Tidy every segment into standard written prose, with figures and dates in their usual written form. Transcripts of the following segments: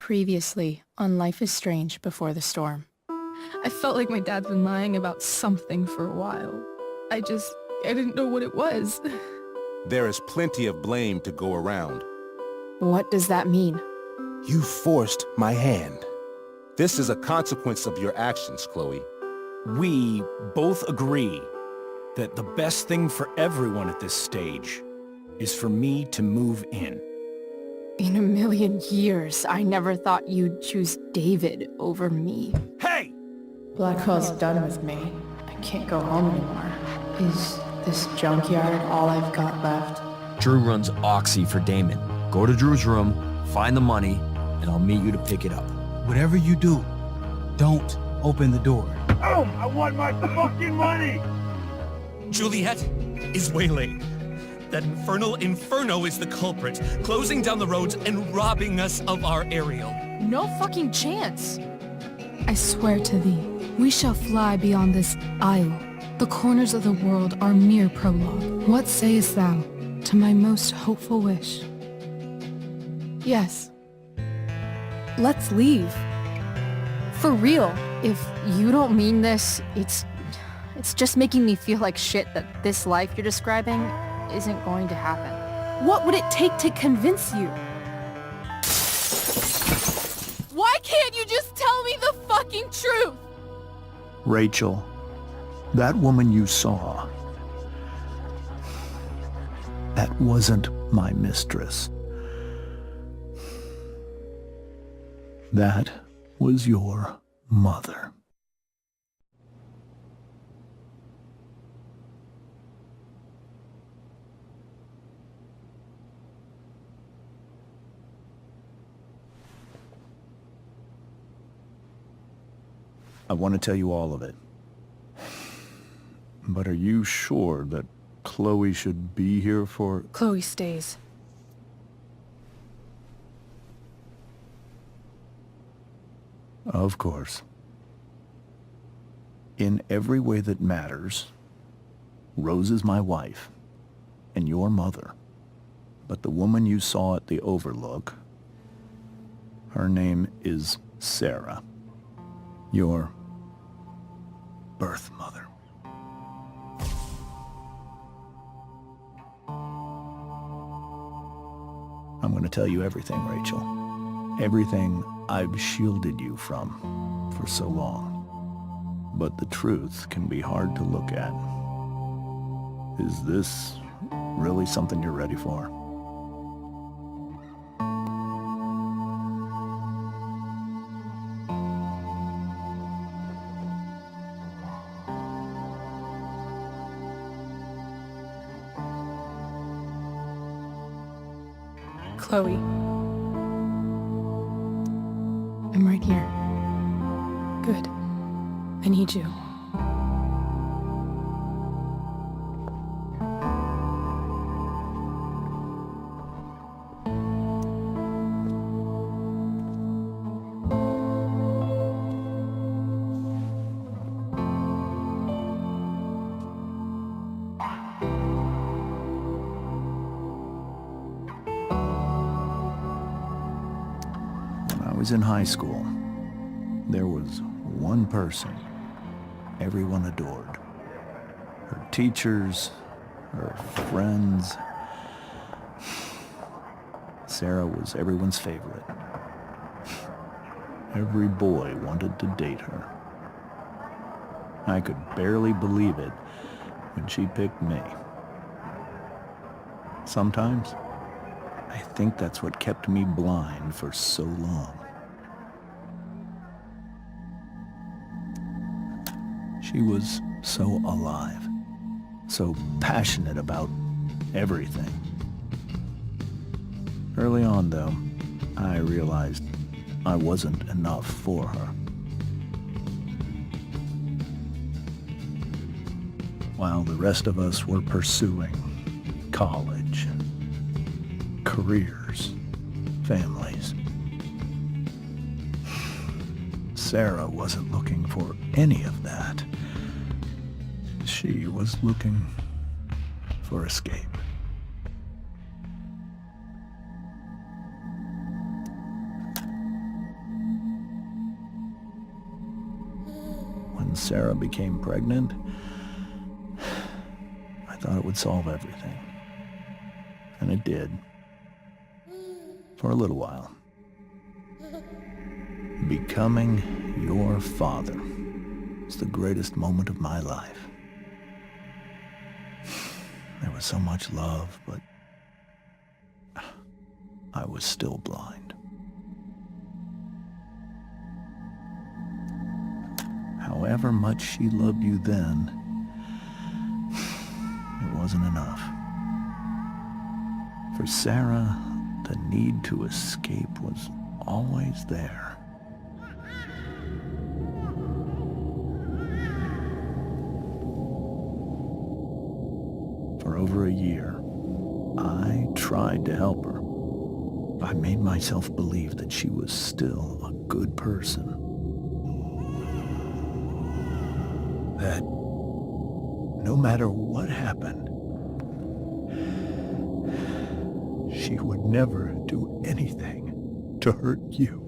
Previously on Life is Strange Before the Storm. I felt like my dad's been lying about something for a while. I didn't know what it was. There is plenty of blame to go around. What does that mean? You forced my hand. This is a consequence of your actions, Chloe. We both agree that the best thing for everyone at this stage is for me to move in. In a million years, I never thought you'd choose David over me. Hey! Blackwell's done with me. I can't go home anymore. Is this junkyard all I've got left? Drew runs Oxy for Damon. Go to Drew's room, find the money, and I'll meet you to pick it up. Whatever you do, don't open the door. Oh, I want my fucking money! Juliet is waylaid. That infernal Inferno is the culprit, closing down the roads and robbing us of our Ariel. No fucking chance. I swear to thee, we shall fly beyond this isle. The corners of the world are mere prologue. What sayest thou to my most hopeful wish? Yes. Let's leave. For real. If you don't mean this, it's just making me feel like shit that this life you're describing isn't going to happen. What would it take to convince you? Why can't you just tell me the fucking truth? Rachel, that woman you saw, that wasn't my mistress. That was your mother. I want to tell you all of it. But are you sure that Chloe should be here for... Chloe stays. Of course. In every way that matters, Rose is my wife and your mother. But the woman you saw at the Overlook, her name is Sarah. Your birth mother. I'm going to tell you everything, Rachel. Everything I've shielded you from for so long. But the truth can be hard to look at. Is this really something you're ready for? Chloe. I'm right here. Good. I need you. When I was in high school, there was one person everyone adored. Her teachers, her friends. Sarah was everyone's favorite. Every boy wanted to date her. I could barely believe it when she picked me. Sometimes, I think that's what kept me blind for so long. She was so alive, so passionate about everything. Early on, though, I realized I wasn't enough for her. While the rest of us were pursuing college, careers, families, Sarah wasn't looking for any of that. She was looking for escape. when Sarah became pregnant, I thought it would solve everything. And it did. For a little while. Becoming your father was the greatest moment of my life. There was so much love, but I was still blind. However much she loved you then, it wasn't enough. For Sarah, the need to escape was always there. For over a year, I tried to help her. I made myself believe that she was still a good person. That no matter what happened, she would never do anything to hurt you.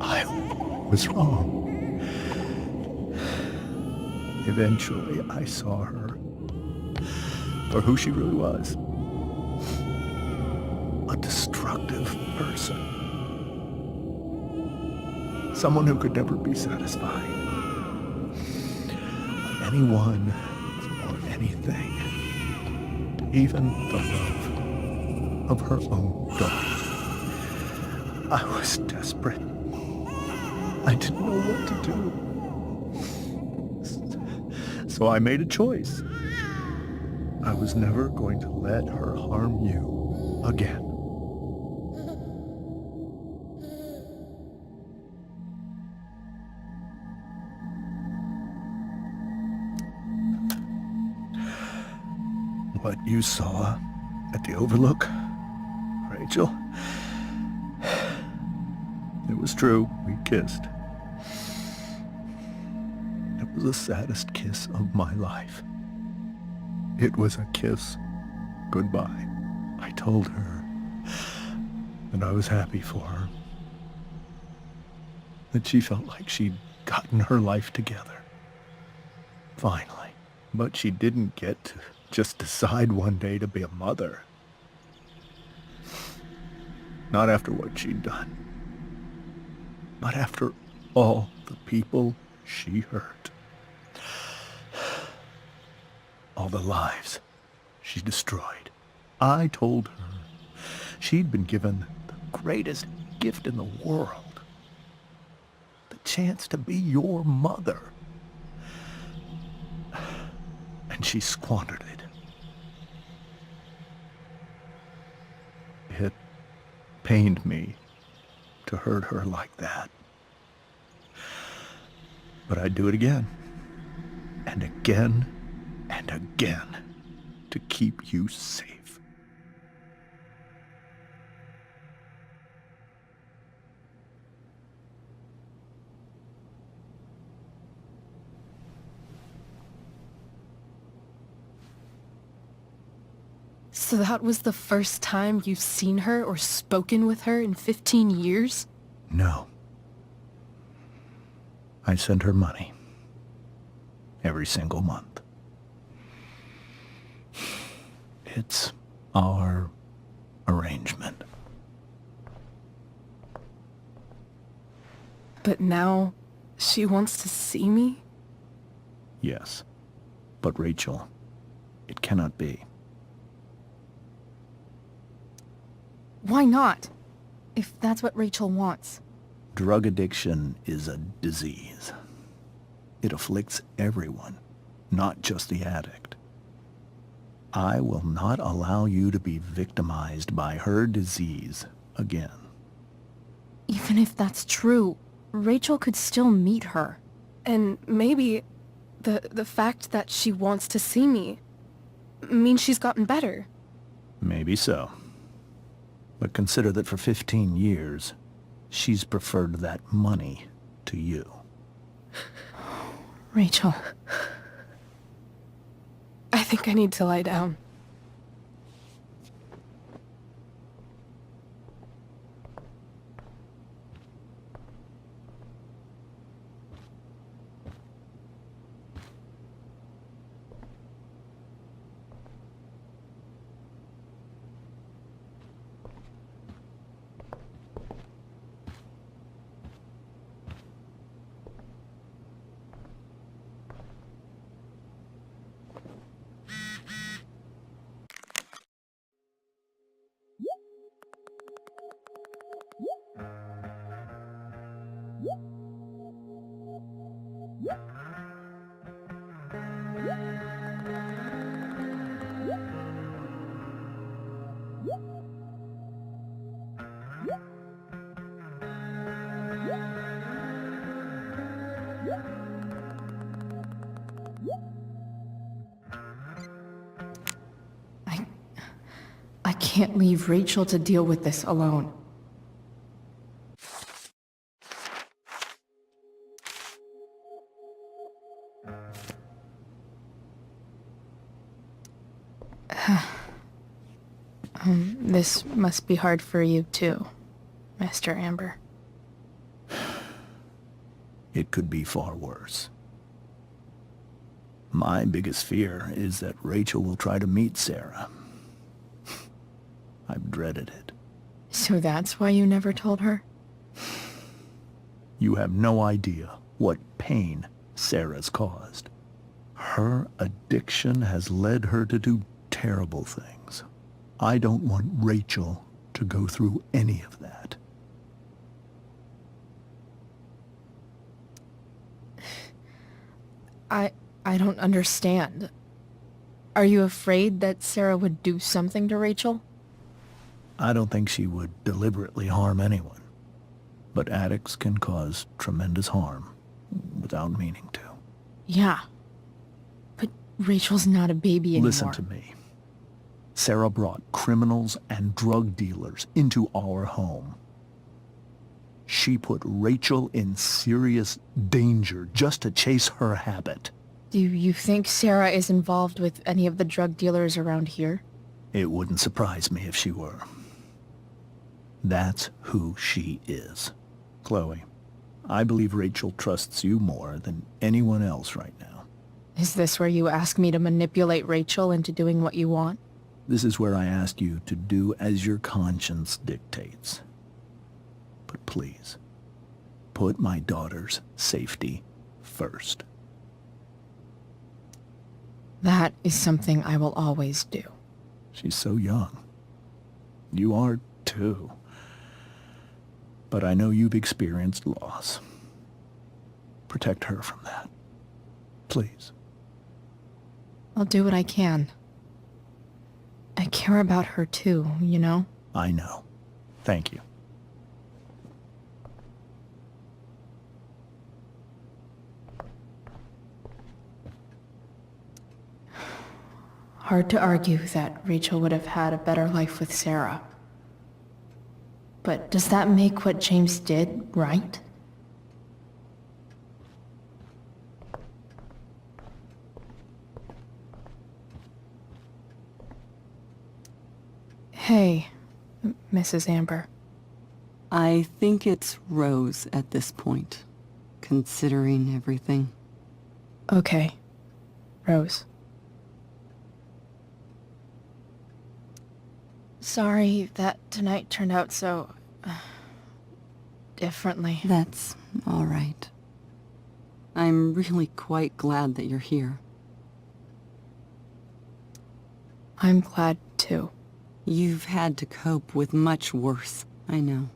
I was wrong. Eventually, I saw her for who she really was. A destructive person. Someone who could never be satisfied. Anyone or anything. Even the love of her own daughter. I was desperate. I didn't know what to do. So I made a choice. I was never going to let her harm you again. What you saw at the Overlook, Rachel, it was true. We kissed. It was the saddest kiss of my life. It was a kiss goodbye. I told her that I was happy for her. That she felt like she'd gotten her life together. Finally. But she didn't get to just decide one day to be a mother. Not after what she'd done. Not after all the people she hurt. All the lives she destroyed. I told her she'd been given the greatest gift in the world. The chance to be your mother. And she squandered it. It pained me to hurt her like that. But I'd do it again. And again. And again. To keep you safe. So that was the first time you've seen her or spoken with her in 15 years? No. I sent her money. Every single month. It's our arrangement. But now she wants to see me? Yes. But Rachel, it cannot be. Why not? If that's what Rachel wants. Drug addiction is a disease. It afflicts everyone, not just the addict. I will not allow you to be victimized by her disease again. Even if that's true, Rachel could still meet her. And maybe the fact that she wants to see me means she's gotten better. Maybe so. But consider that for 15 years, she's preferred that money to you. Rachel. I think I need to lie down. I can't leave Rachel to deal with this alone. This must be hard for you too, Mr. Amber. It could be far worse. My biggest fear is that Rachel will try to meet Sarah. I've dreaded it. So that's why you never told her? You have no idea what pain Sarah's caused. Her addiction has led her to do terrible things. I don't want Rachel to go through any of that. I don't understand. Are you afraid that Sarah would do something to Rachel? I don't think she would deliberately harm anyone. But addicts can cause tremendous harm without meaning to. Yeah. But Rachel's not a baby anymore. Listen to me. Sarah brought criminals and drug dealers into our home. She put Rachel in serious danger just to chase her habit. Do you think Sarah is involved with any of the drug dealers around here? It wouldn't surprise me if she were. That's who she is. Chloe, I believe Rachel trusts you more than anyone else right now. Is this where you ask me to manipulate Rachel into doing what you want? This is where I ask you to do as your conscience dictates. But please, put my daughter's safety first. That is something I will always do. She's so young. You are too. But I know you've experienced loss. Protect her from that. Please. I'll do what I can. I care about her too, you know? I know. Thank you. Hard to argue that Rachel would have had a better life with Sarah. But does that make what James did right? Hey, Mrs. Amber. I think it's Rose at this point, considering everything. Okay, Rose. Sorry that tonight turned out so... differently. That's all right. I'm really quite glad that you're here. I'm glad too. You've had to cope with much worse, I know.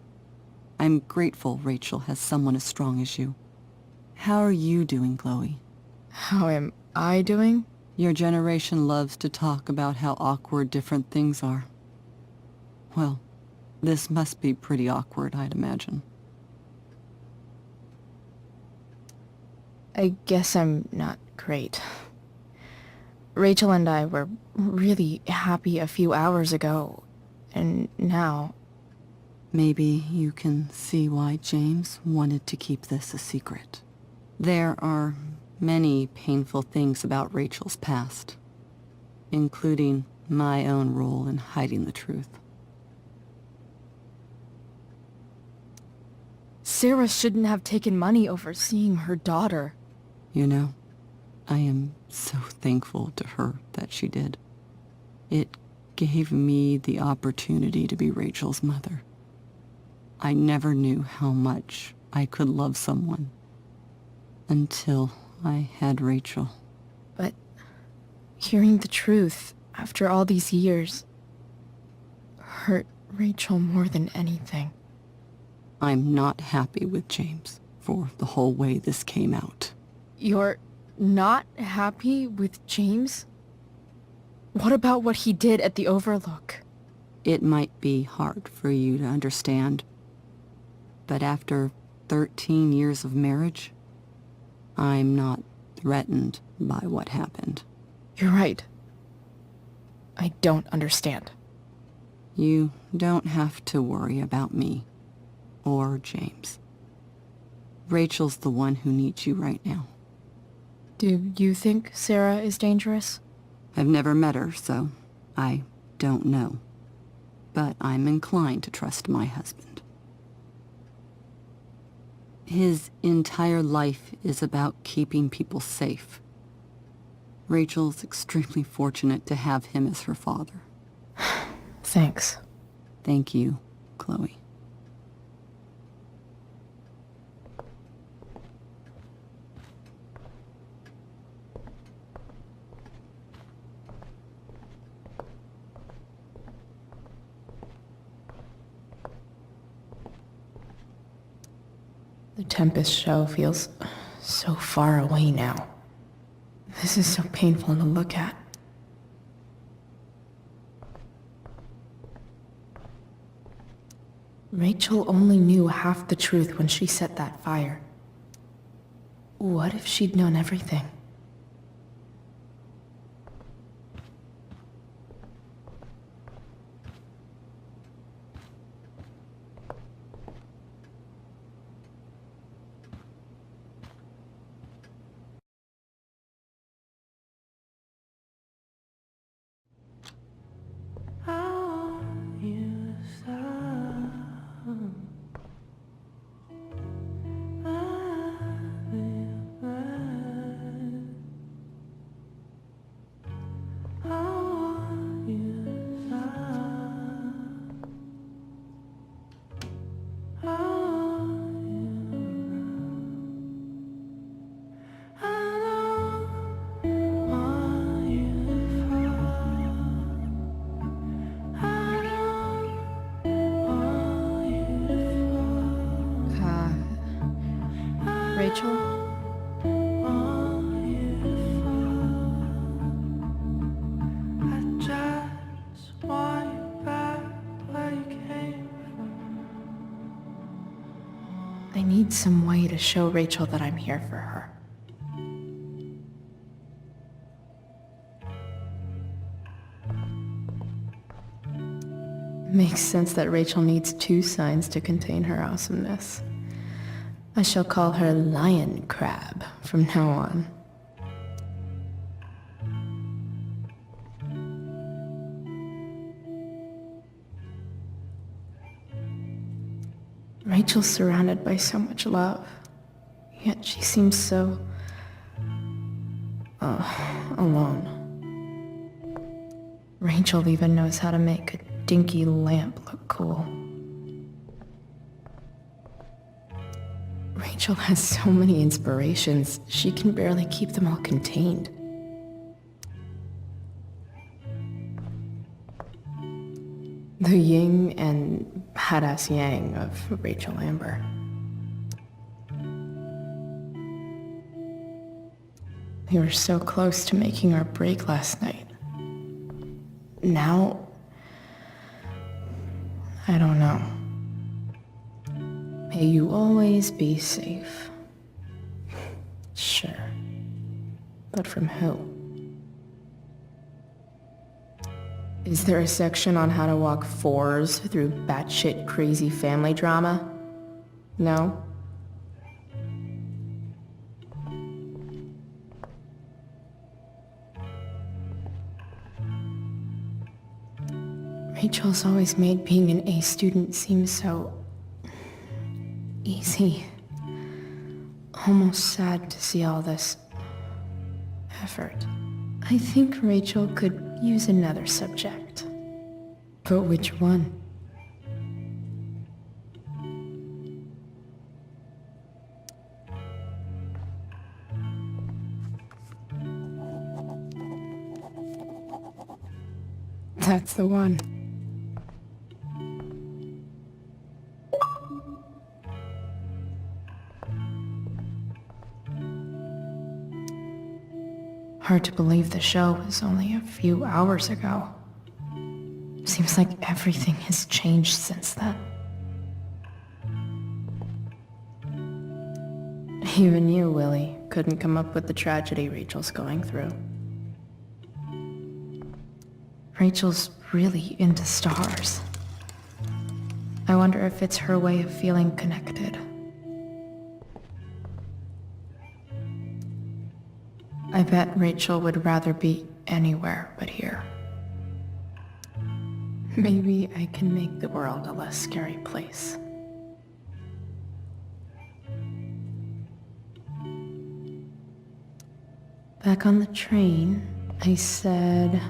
I'm grateful Rachel has someone as strong as you. How are you doing, Chloe? How am I doing? Your generation loves to talk about how awkward different things are. Well, this must be pretty awkward, I'd imagine. I guess I'm not great. Rachel and I were really happy a few hours ago, and now... Maybe you can see why James wanted to keep this a secret. There are many painful things about Rachel's past, including my own role in hiding the truth. Sarah shouldn't have taken money over seeing her daughter. You know, I am so thankful to her that she did. It gave me the opportunity to be Rachel's mother. I never knew how much I could love someone until I had Rachel. But hearing the truth after all these years hurt Rachel more than anything. I'm not happy with James for the whole way this came out. You're not happy with James? What about what he did at the Overlook? It might be hard for you to understand, but after 13 years of marriage, I'm not threatened by what happened. You're right. I don't understand. You don't have to worry about me or James. Rachel's the one who needs you right now. Do you think Sarah is dangerous? I've never met her, so I don't know. But I'm inclined to trust my husband. His entire life is about keeping people safe. Rachel's extremely fortunate to have him as her father. Thanks. Thank you, Chloe. The Tempest show feels so far away now. This is so painful to look at. Rachel only knew half the truth when she set that fire. What if she'd known everything? Rachel? I need some way to show Rachel that I'm here for her. Makes sense that Rachel needs 2 signs to contain her awesomeness. I shall call her Lion Crab from now on. Rachel's surrounded by so much love, yet she seems so... alone. Rachel even knows how to make a dinky lamp look cool. Rachel has so many inspirations, she can barely keep them all contained. The yin and badass yang of Rachel Amber. We were so close to making our break last night. Now, I don't know. May you always be safe. Sure. But from who? Is there a section on how to walk 4s through batshit crazy family drama? No? Rachel's always made being an A student seem so... easy. Almost sad to see all this effort. I think Rachel could use another subject. But which one? That's the one. Hard to believe the show was only a few hours ago. Seems like everything has changed since then. Even you, Willie, couldn't come up with the tragedy Rachel's going through. Rachel's really into stars. I wonder if it's her way of feeling connected. I bet Rachel would rather be anywhere but here. Maybe I can make the world a less scary place. Back on the train, I said...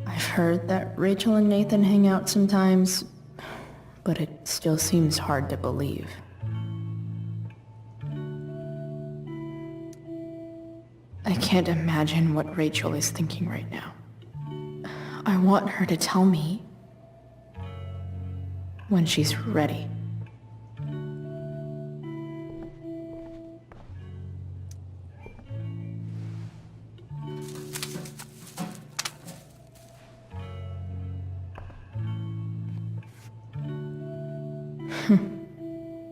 I've heard that Rachel and Nathan hang out sometimes, but it still seems hard to believe. I can't imagine what Rachel is thinking right now. I want her to tell me when she's ready.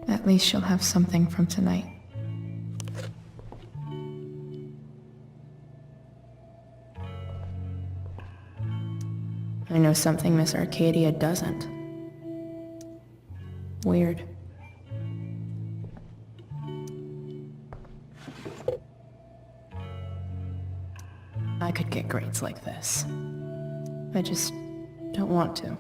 At least she'll have something from tonight. I know something Miss Arcadia doesn't. Weird. I could get grades like this. I just don't want to.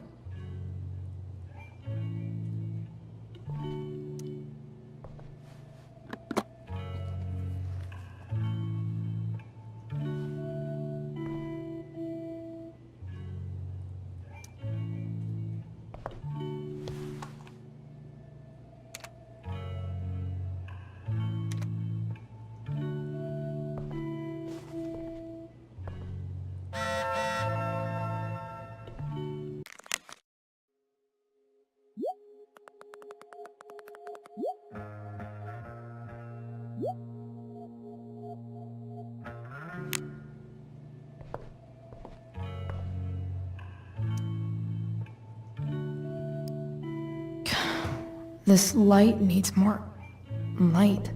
This light needs more light.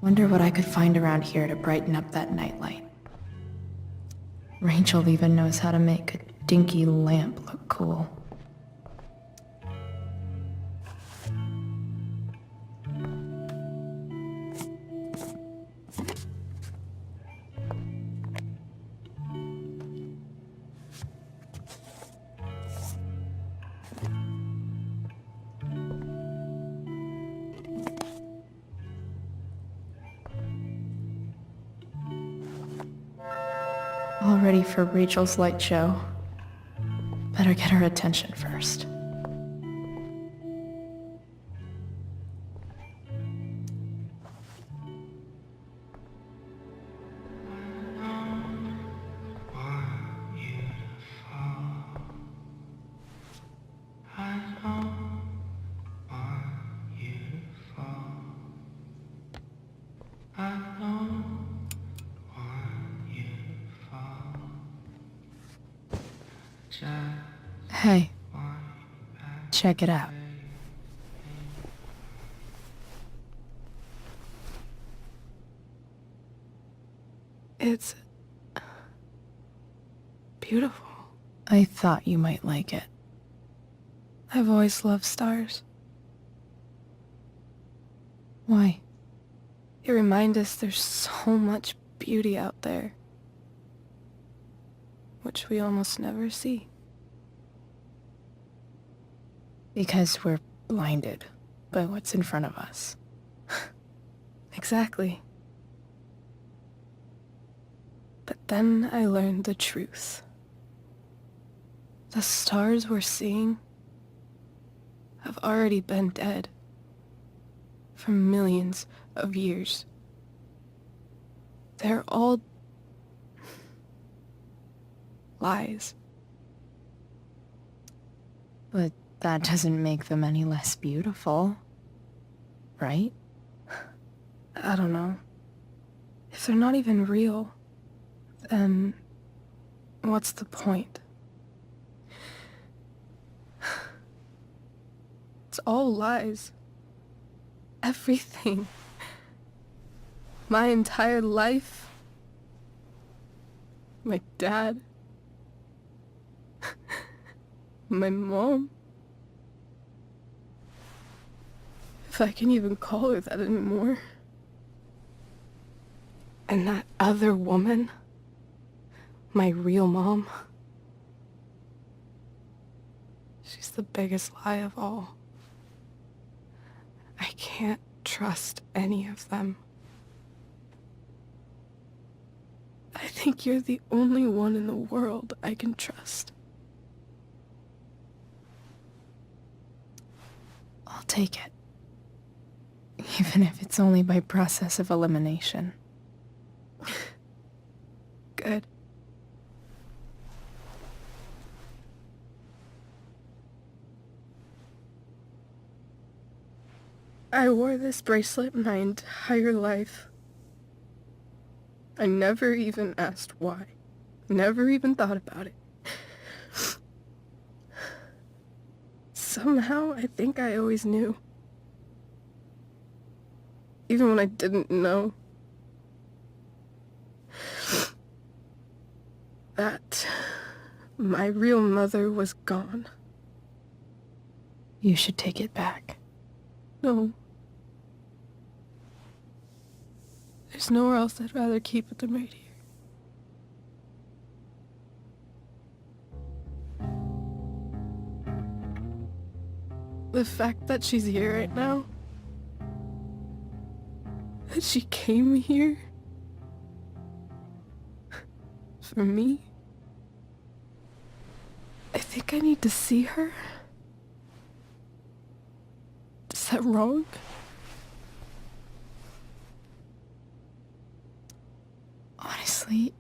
Wonder what I could find around here to brighten up that nightlight. Rachel even knows how to make a dinky lamp look cool. All ready for Rachel's light show. Better get her attention first. Hey, check it out. It's beautiful. I thought you might like it. I've always loved stars. Why? They remind us there's so much beauty out there, which we almost never see. Because we're blinded by what's in front of us. Exactly. But then I learned the truth. The stars we're seeing have already been dead for millions of years. They're all lies. But that doesn't make them any less beautiful, right? I don't know. If they're not even real, then what's the point? It's all lies. Everything. My entire life. My dad. My mom. If I can even call her that anymore. And that other woman. My real mom. She's the biggest lie of all. I can't trust any of them. I think you're the only one in the world I can trust. I'll take it. Even if it's only by process of elimination. Good. I wore this bracelet my entire life. I never even asked why. Never even thought about it. Somehow, I think I always knew. Even when I didn't know. That my real mother was gone. You should take it back. No. There's nowhere else I'd rather keep it than right here. The fact that she's here right now, that she came here for me, I think I need to see her. Is that wrong? Honestly,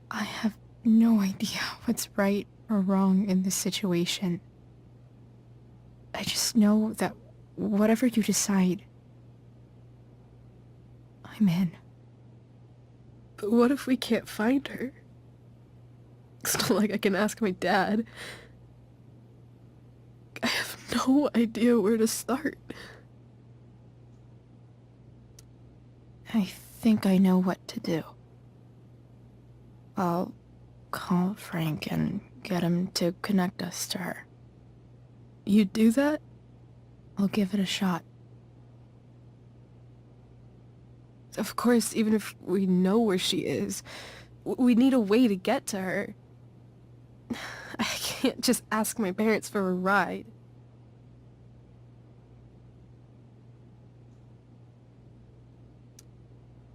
I have no idea what's right or wrong in this situation. I just know that whatever you decide, I'm in. But what if we can't find her? It's not like I can ask my dad. I have no idea where to start. I think I know what to do. I'll call Frank and get him to connect us to her. You do that? I'll give it a shot. Of course, even if we know where she is, we need a way to get to her. I can't just ask my parents for a ride.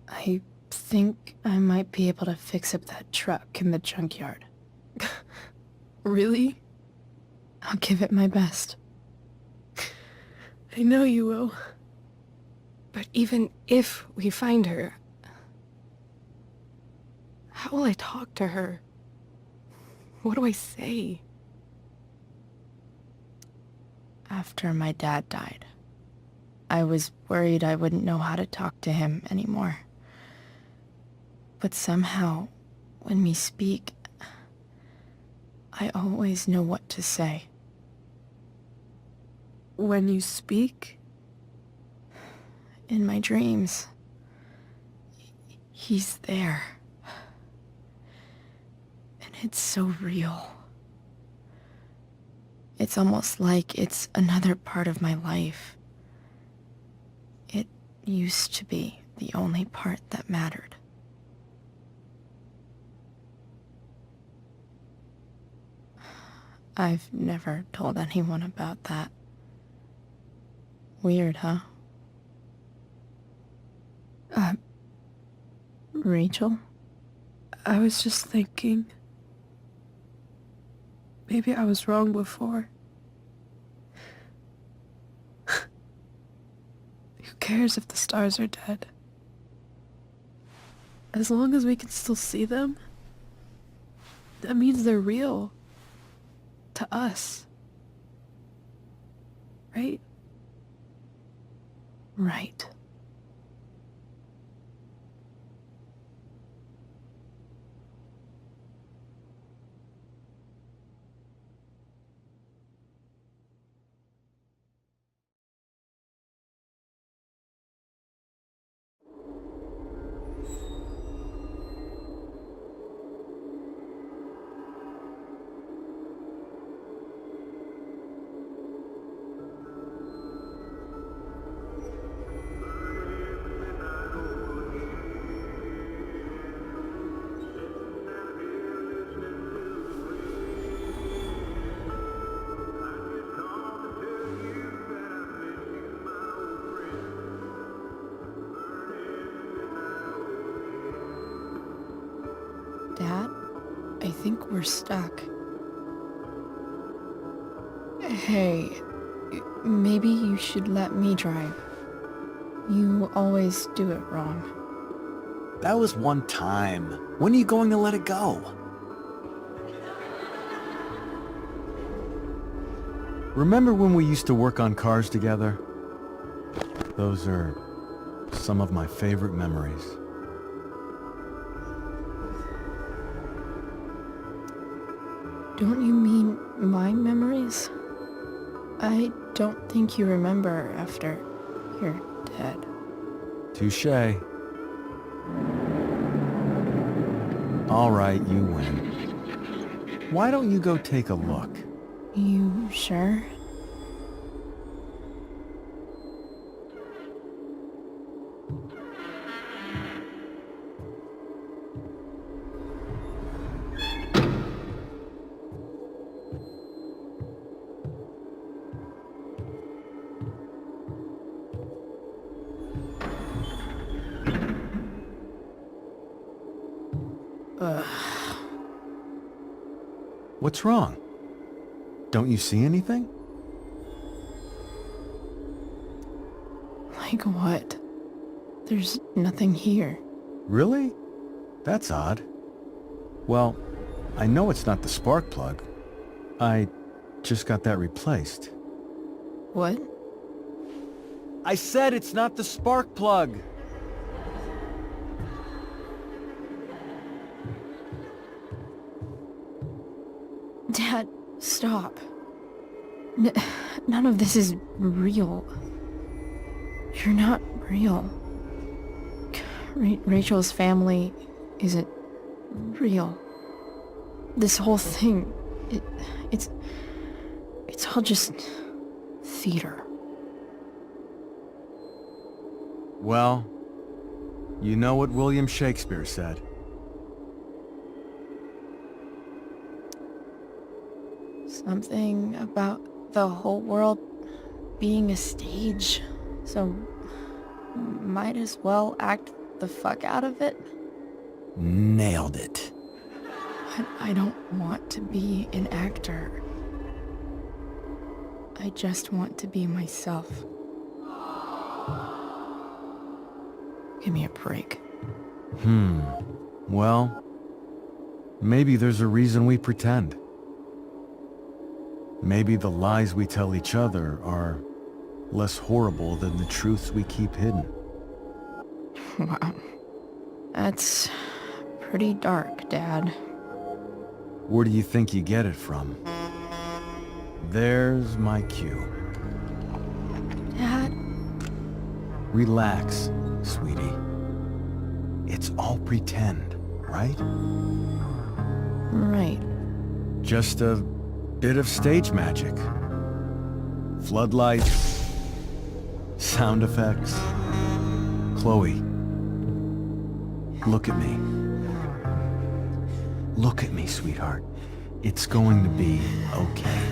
I think I might be able to fix up that truck in the junkyard. Really? I'll give it my best. I know you will. But even if we find her, how will I talk to her? What do I say? After my dad died, I was worried I wouldn't know how to talk to him anymore. But somehow, when we speak, I always know what to say. When you speak? In my dreams, he's there. And it's so real. It's almost like it's another part of my life. It used to be the only part that mattered. I've never told anyone about that. Weird, huh? Rachel? I was just thinking. Maybe I was wrong before. cares if the stars are dead? As long as we can still see them, that means they're real. To us. Right? Right. Dad, I think we're stuck. Hey, maybe you should let me drive. You always do it wrong. That was one time. When are you going to let it go? Remember when we used to work on cars together? Those are some of my favorite memories. Don't you mean my memories? I don't think you remember after you're dead. Touché. All right, you win. Why don't you go take a look? You sure? What's wrong? Don't you see anything? Like what? There's nothing here. Really? That's odd. Well, I know it's not the spark plug. I just got that replaced. What? I said it's not the spark plug! Dad, stop. None of this is real. You're not real. Rachel's family isn't real. This whole thing, it's all just theater. Well, you know what William Shakespeare said. Something about the whole world being a stage, so might as well act the fuck out of it. Nailed it. But I don't want to be an actor. I just want to be myself. Give me a break. Well, maybe there's a reason we pretend. Maybe the lies we tell each other are less horrible than the truths we keep hidden. Wow. That's pretty dark, Dad. Where do you think you get it from? There's my cue. Dad? Relax, sweetie. It's all pretend, right? Right. Just a bit of stage magic. Floodlights, sound effects. Chloe, look at me. Look at me, sweetheart. It's going to be okay.